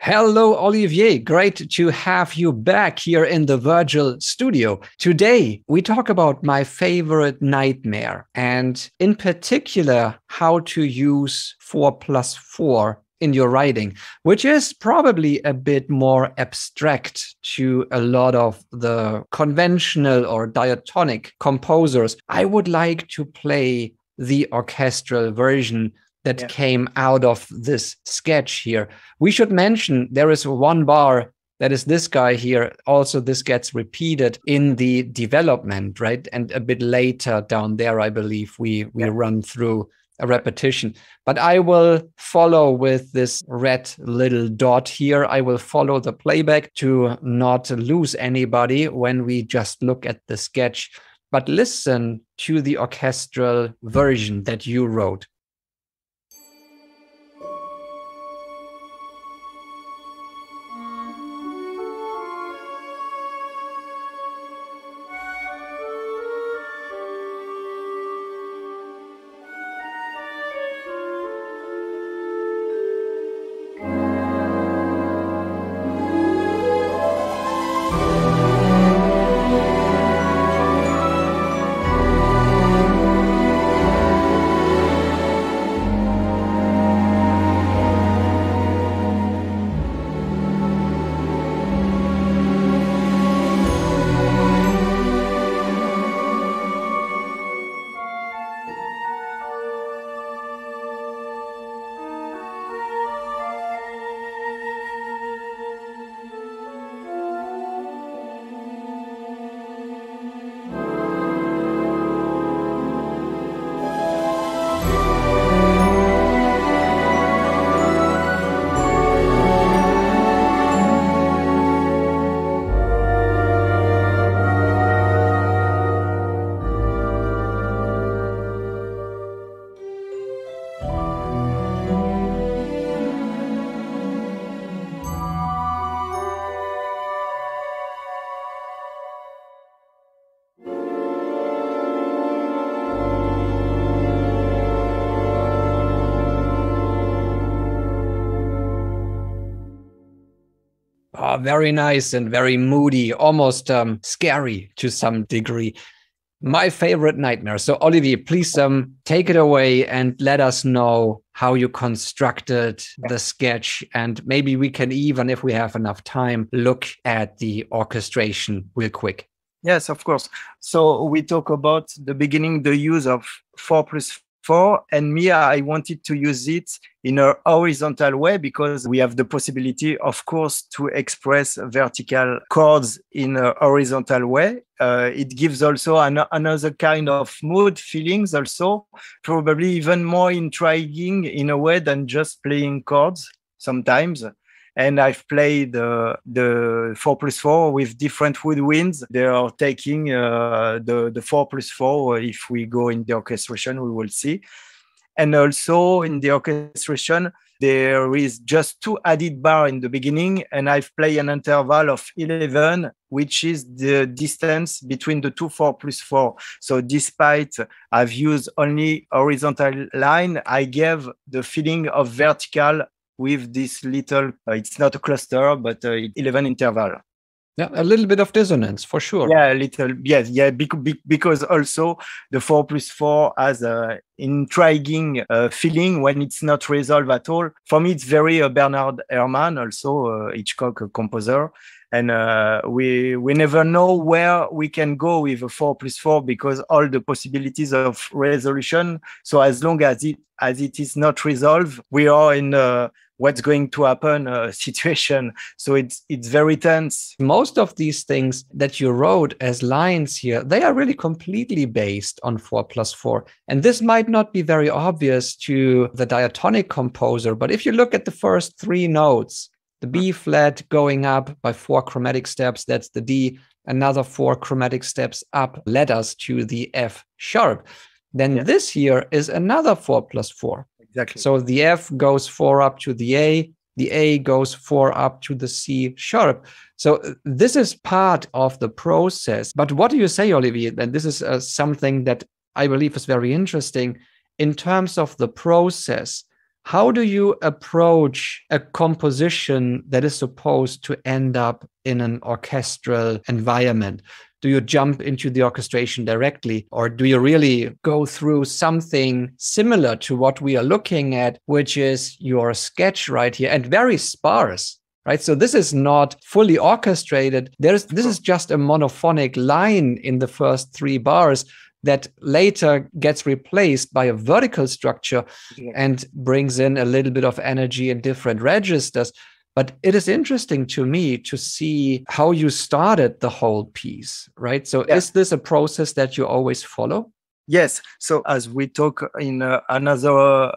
Hello, Olivier. Great to have you back here in the virtual studio. Today, we talk about my favorite nightmare and in particular, how to use 4+4 in your writing, which is probably a bit more abstract to a lot of the conventional or diatonic composers. I would like to play the orchestral version that came out of this sketch here. We should mention there is one bar that is this guy here. Also, this gets repeated in the development, right? And a bit later down there, I believe we run through a repetition. But I will follow with this red little dot here. I will follow the playback to not lose anybody when we just look at the sketch. But listen to the orchestral version that you wrote. Oh, very nice and very moody, almost scary to some degree. My favorite nightmare. So Olivier, please take it away and let us know how you constructed the sketch. And maybe we can even, if we have enough time, look at the orchestration real quick. Yes, of course. So we talk about the beginning, the use of 4+4, and me, I wanted to use it in a horizontal way because we have the possibility, of course, to express vertical chords in a horizontal way. It gives also another kind of mood, feelings also, probably even more intriguing in a way than just playing chords sometimes. And I've played the 4+4 with different woodwinds. They are taking the 4+4. If we go in the orchestration, we will see. And also in the orchestration, there is just 2 added bars in the beginning, and I've played an interval of 11, which is the distance between the 2 4+4. So despite I've used only horizontal line, I gave the feeling of vertical with this little, it's not a cluster, but 11 interval. Yeah, a little bit of dissonance for sure. Yeah, a little, yes, yeah, because also the 4+4 has an intriguing feeling when it's not resolved at all. For me, it's very Bernard Herrmann, also Hitchcock composer. And we never know where we can go with a 4+4 because all the possibilities of resolution. So as long as it is not resolved, we are in what's going to happen situation. So it's very tense. Most of these things that you wrote as lines here, they are really completely based on 4+4. And this might not be very obvious to the diatonic composer, but if you look at the first 3 notes, the B flat going up by 4 chromatic steps, that's the D, another 4 chromatic steps up led us to the F sharp. Then this here is another 4+4. Exactly. So the F goes 4 up to the A goes 4 up to the C sharp. So this is part of the process. But what do you say, Olivier? And this is something that I believe is very interesting in terms of the process. How do you approach a composition that is supposed to end up in an orchestral environment? Do you jump into the orchestration directly, or do you really go through something similar to what we are looking at, which is your sketch right here, and very sparse, right? So this is not fully orchestrated. This is just a monophonic line in the first 3 bars that later gets replaced by a vertical structure and brings in a little bit of energy in different registers. But it is interesting to me to see how you started the whole piece, right? So is this a process that you always follow? Yes. So as we talk in another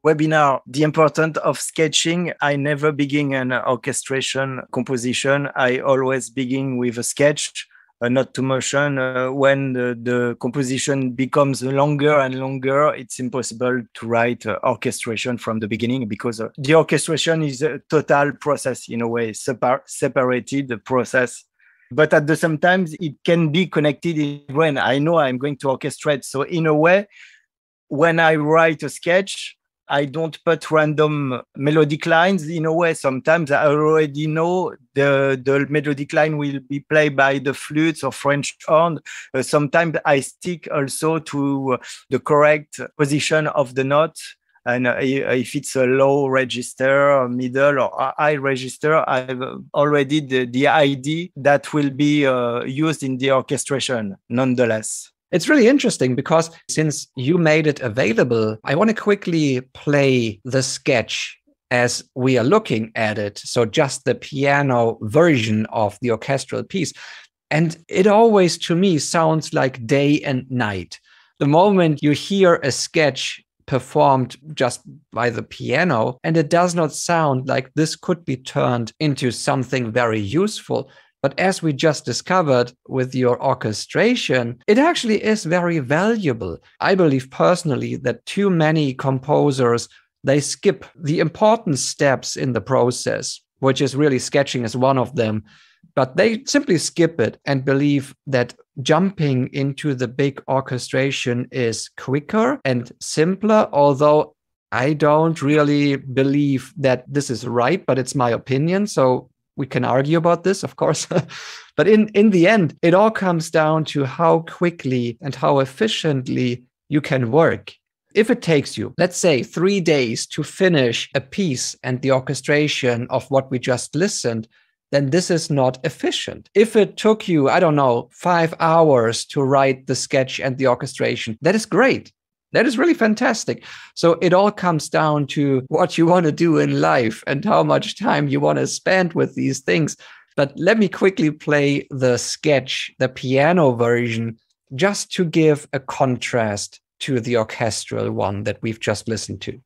webinar, the importance of sketching, I never begin an orchestration composition. I always begin with a sketch. Not to mention when the composition becomes longer and longer, it's impossible to write orchestration from the beginning, because the orchestration is a total process, in a way, separated process. But at the same time, it can be connected when I know I'm going to orchestrate. So in a way, when I write a sketch, I don't put random melodic lines. In a way, sometimes I already know the melodic line will be played by the flutes or French horn. Sometimes I stick also to the correct position of the note. And if it's a low register, middle or high register, I've already the idea that will be used in the orchestration nonetheless. It's really interesting because since you made it available, I want to quickly play the sketch as we are looking at it. So just the piano version of the orchestral piece. And it always, to me, sounds like day and night. The moment you hear a sketch performed just by the piano, and it does not sound like this could be turned into something very useful. But as we just discovered with your orchestration, it actually is very valuable. I believe personally that too many composers, they skip the important steps in the process, which is really sketching as one of them. But they simply skip it and believe that jumping into the big orchestration is quicker and simpler, although I don't really believe that this is right, but it's my opinion. So we can argue about this, of course. But in the end, it all comes down to how quickly and how efficiently you can work. If it takes you, let's say, 3 days to finish a piece and the orchestration of what we just listened, then this is not efficient. If it took you, 5 hours to write the sketch and the orchestration, that is great. That is really fantastic. So it all comes down to what you want to do in life and how much time you want to spend with these things. But let me quickly play the sketch, the piano version, just to give a contrast to the orchestral one that we've just listened to.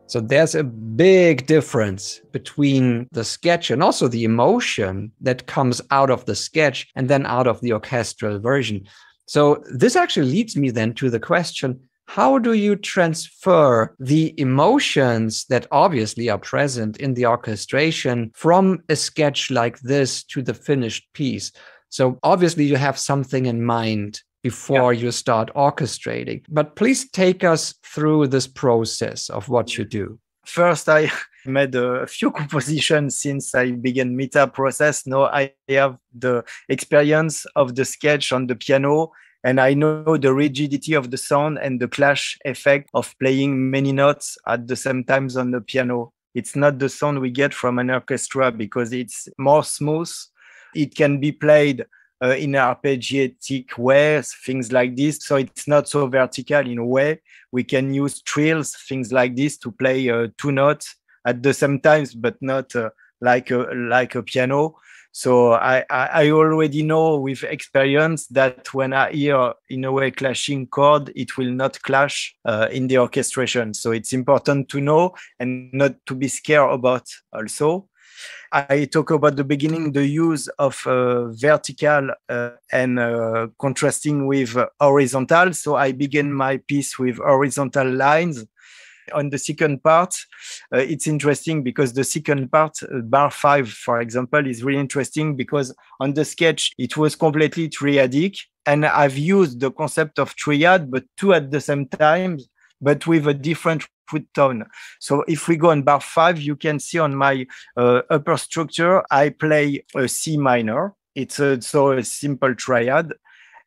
So there's a big difference between the sketch and also the emotion that comes out of the sketch and then out of the orchestral version. So this actually leads me then to the question, how do you transfer the emotions that obviously are present in the orchestration from a sketch like this to the finished piece? So obviously you have something in mind before you start orchestrating. But please take us through this process of what you do. First, I made a few compositions since I began Meta process. Now I have the experience of the sketch on the piano, and I know the rigidity of the sound and the clash effect of playing many notes at the same times on the piano. It's not the sound we get from an orchestra because it's more smooth. It can be played in an arpeggiatic way, things like this. So it's not so vertical in a way. We can use trills, things like this, to play two notes at the same time, but not like a piano. So I already know with experience that when I hear in a way clashing chord, it will not clash in the orchestration. So it's important to know and not to be scared about also. I talk about the beginning, the use of vertical and contrasting with horizontal. So I begin my piece with horizontal lines. On the second part, it's interesting because the second part, bar 5, for example, is really interesting because on the sketch, it was completely triadic. And I've used the concept of triad, but two at the same time, but with a different foot tone. So if we go on bar 5, you can see on my upper structure, I play a C minor. It's so a simple triad.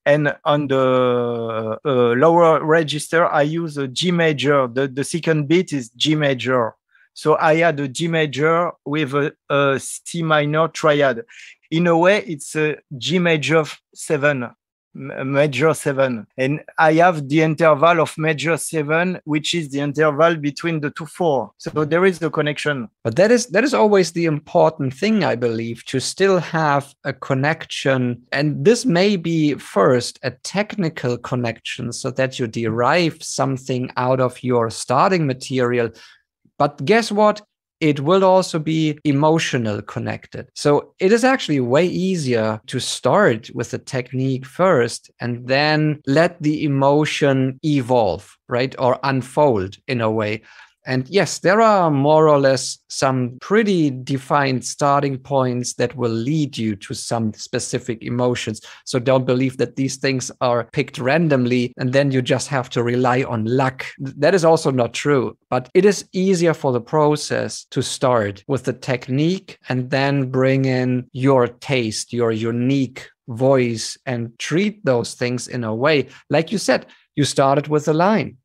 And on the lower register, I use a G major. The second beat is G major. So I had a G major with a C minor triad. In a way, it's a G major 7. Major 7, and I have the interval of major 7, which is the interval between the two 4. So there is a connection. But that is always the important thing, I believe, to still have a connection. And this may be first a technical connection so that you derive something out of your starting material. But guess what? It will also be emotional connected. So it is actually way easier to start with the technique first and then let the emotion evolve, right? Or unfold in a way. And yes, there are more or less some pretty defined starting points that will lead you to some specific emotions. So don't believe that these things are picked randomly and then you just have to rely on luck. That is also not true. But it is easier for the process to start with the technique and then bring in your taste, your unique voice, and treat those things in a way. Like you said, you started with a line.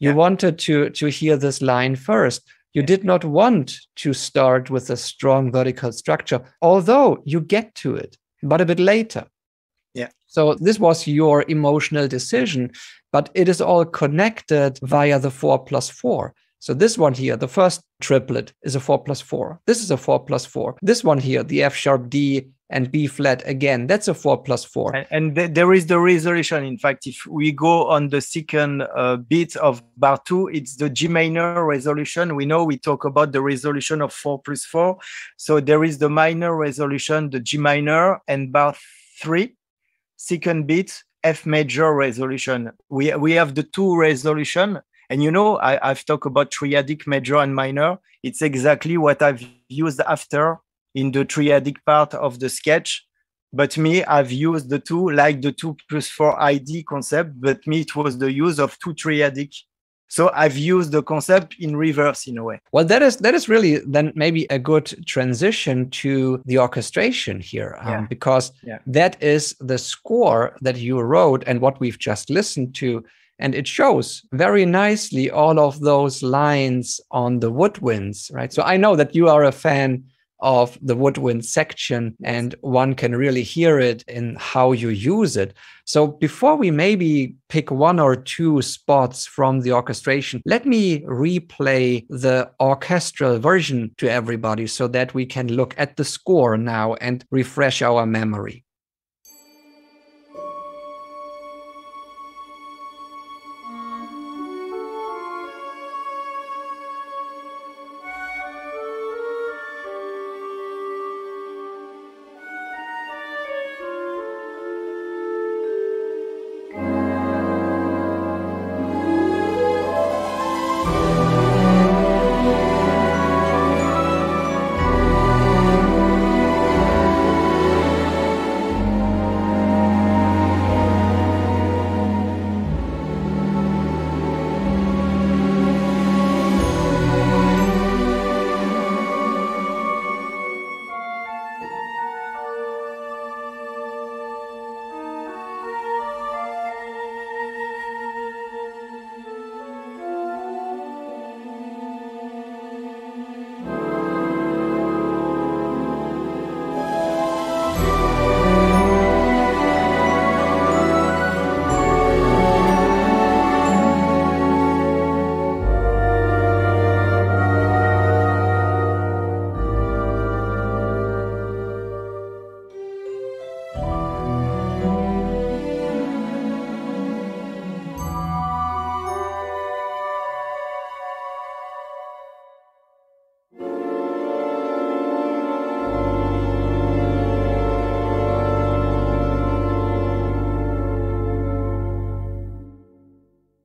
You wanted to hear this line first. You did not want to start with a strong vertical structure, although you get to it, but a bit later. Yeah. So this was your emotional decision, but it is all connected via the 4+4. So this one here, the first triplet, is a 4+4. This is a 4+4. This one here, the F sharp D and B flat again, that's a 4+4. And there is the resolution. In fact, if we go on the second beat of bar 2, it's the G minor resolution. We know we talk about the resolution of 4+4. So there is the minor resolution, the G minor, and bar 3, second beat, F major resolution. We have the two resolution. And you know, I've talked about triadic major and minor. It's exactly what I've used after in the triadic part of the sketch. But me, I've used the two, like the 2+4 ID concept, but me, it was the use of two triadic. So I've used the concept in reverse in a way. Well, that is really then maybe a good transition to the orchestration here, because that is the score that you wrote and what we've just listened to. And it shows very nicely all of those lines on the woodwinds, right? So I know that you are a fan of the woodwind section, and one can really hear it in how you use it. So before we maybe pick one or two spots from the orchestration, let me replay the orchestral version to everybody so that we can look at the score now and refresh our memory.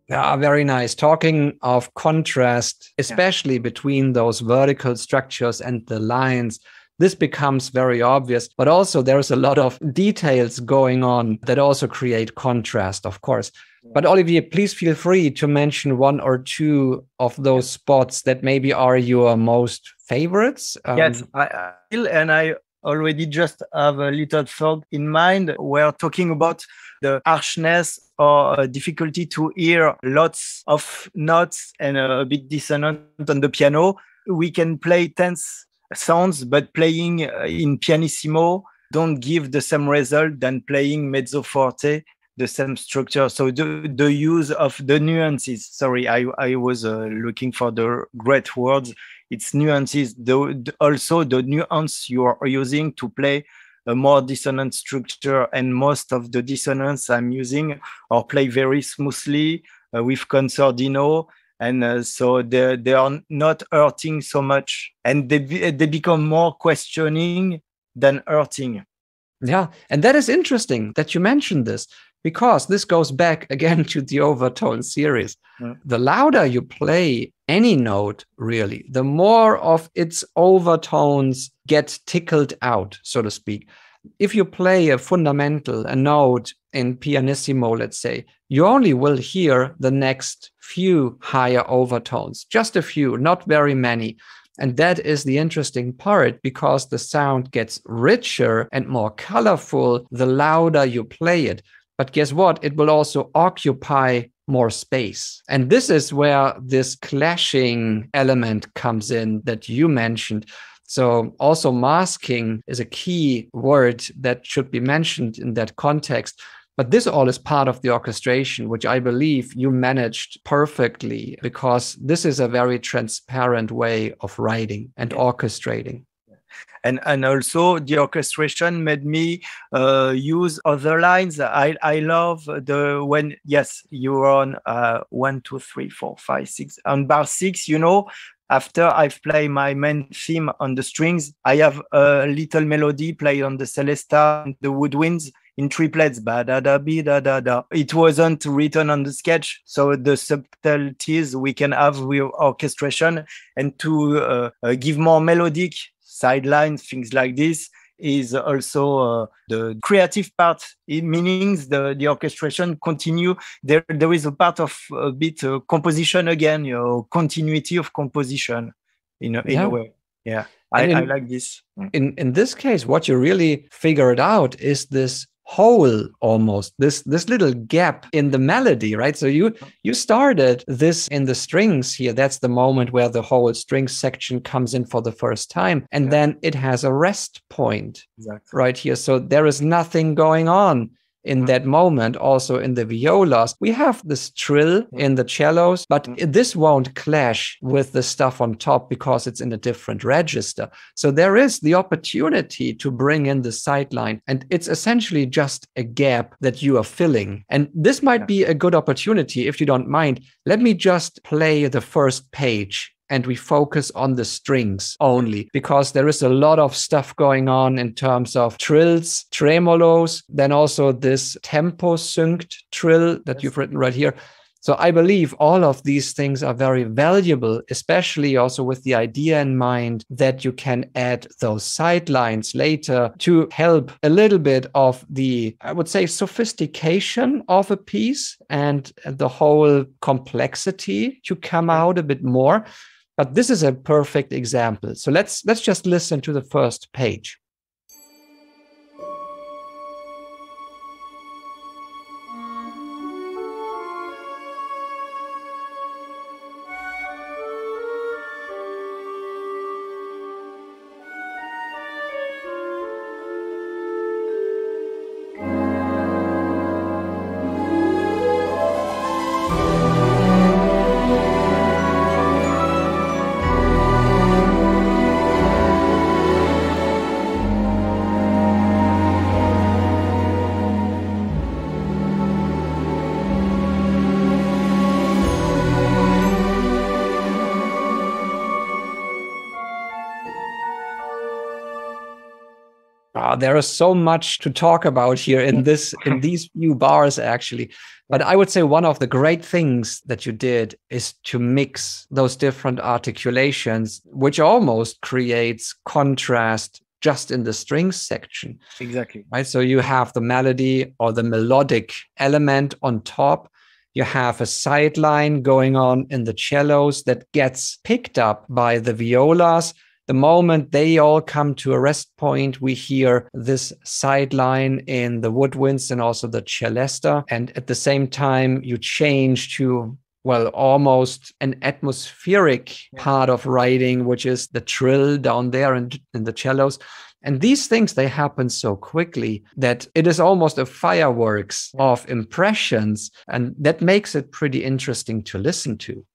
Yeah, very nice. Talking of contrast, especially between those vertical structures and the lines, this becomes very obvious, but also there's a lot of details going on that also create contrast, of course. But Olivier, please feel free to mention one or two of those spots that maybe are your most favorites. Yes, I feel, and I already just have a little thought in mind. We're talking about the harshness or difficulty to hear lots of notes and a bit dissonant on the piano. We can play tense sounds, but playing in pianissimo don't give the same result than playing mezzo forte, the same structure. So the use of the nuances. Sorry, I was looking for the great words. It's nuances. Also the nuance you are using to play a more dissonant structure, and most of the dissonance I'm using or play very smoothly with concertino. And so they are not hurting so much, and they become more questioning than hurting. Yeah, and that is interesting that you mentioned this, because this goes back again to the overtone series. The louder you play any note, really, the more of its overtones get tickled out, so to speak. If you play a fundamental, a note in pianissimo, let's say, you only will hear the next few higher overtones, just a few, not very many. And that is the interesting part, because the sound gets richer and more colorful the louder you play it. But guess what? It will also occupy more space. And this is where this clashing element comes in that you mentioned. So also masking is a key word that should be mentioned in that context. But this all is part of the orchestration, which I believe you managed perfectly, because this is a very transparent way of writing and orchestrating. And also the orchestration made me use other lines. I love when, yes, you're on 1, 2, 3, 4, 5, 6 on bar 6, after I've played my main theme on the strings, I have a little melody played on the celesta and the woodwinds in triplets. Ba da da bi da da da. It wasn't written on the sketch, so the subtleties we can have with orchestration, and to give more melodic sidelines, things like this, is also the creative part. It means the orchestration continue. There is a part of a bit composition again, continuity of composition in a way. Yeah, I like this. In this case, what you really figured out is this hole, almost this little gap in the melody, right? So you started this in the strings here. That's the moment where the whole string section comes in for the first time, and then it has a rest point right here. So there is nothing going on in that moment. Also in the violas, we have this trill in the cellos, but this won't clash with the stuff on top because it's in a different register. So there is the opportunity to bring in the sideline, and it's essentially just a gap that you are filling. And this might be a good opportunity. If you don't mind, let me just play the first page and we focus on the strings only, because there is a lot of stuff going on in terms of trills, tremolos, then also this tempo synced trill that you've written right here. So I believe all of these things are very valuable, especially also with the idea in mind that you can add those sidelines later to help a little bit of the, I would say, sophistication of a piece and the whole complexity to come out a bit more. But this is a perfect example. So let's just listen to the first page. Wow, there is so much to talk about here in these few bars, actually. But I would say one of the great things that you did is to mix those different articulations, which almost creates contrast just in the strings section. Exactly. Right. So you have the melody or the melodic element on top. You have a sideline going on in the cellos that gets picked up by the violas. The moment they all come to a rest point, we hear this sideline in the woodwinds and also the celesta. And at the same time, you change to, well, almost an atmospheric part of writing, which is the trill down there in the cellos. And these things, they happen so quickly that it is almost a fireworks of impressions. And that makes it pretty interesting to listen to.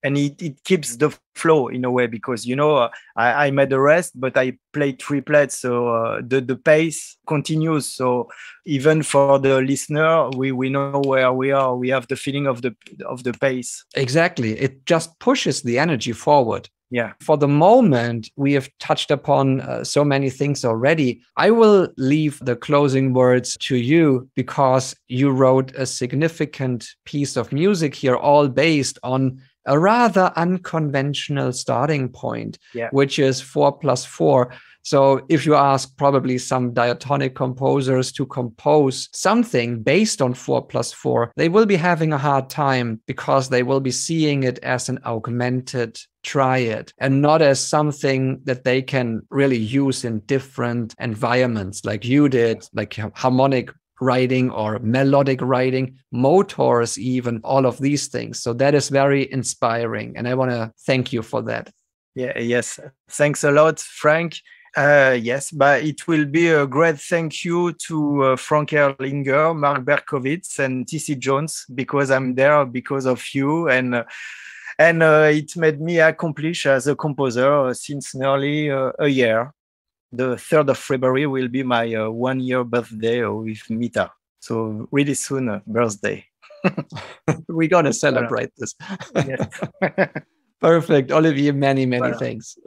And it keeps the flow in a way, because, you know, I made a rest, but I played triplets. So the pace continues. So even for the listener, we know where we are. We have the feeling of the pace. Exactly. It just pushes the energy forward. Yeah. For the moment, we have touched upon so many things already. I will leave the closing words to you, because you wrote a significant piece of music here, all based on a rather unconventional starting point, which is 4+4. So if you ask probably some diatonic composers to compose something based on 4+4, they will be having a hard time, because they will be seeing it as an augmented triad and not as something that they can really use in different environments like you did, like harmonic writing or melodic writing, motors, even all of these things. So that is very inspiring. And I want to thank you for that. Yeah, yes. Thanks a lot, Frank. Yes, but it will be a great thank you to Frank Erlinger, Mark Berkowitz, and TC Jones, because I'm there because of you. And it made me accomplish as a composer since nearly a year. The 3rd of February will be my 1-year birthday with Mita. So really soon, birthday. We're going to celebrate this. Yes. Perfect. Olivier, many thanks.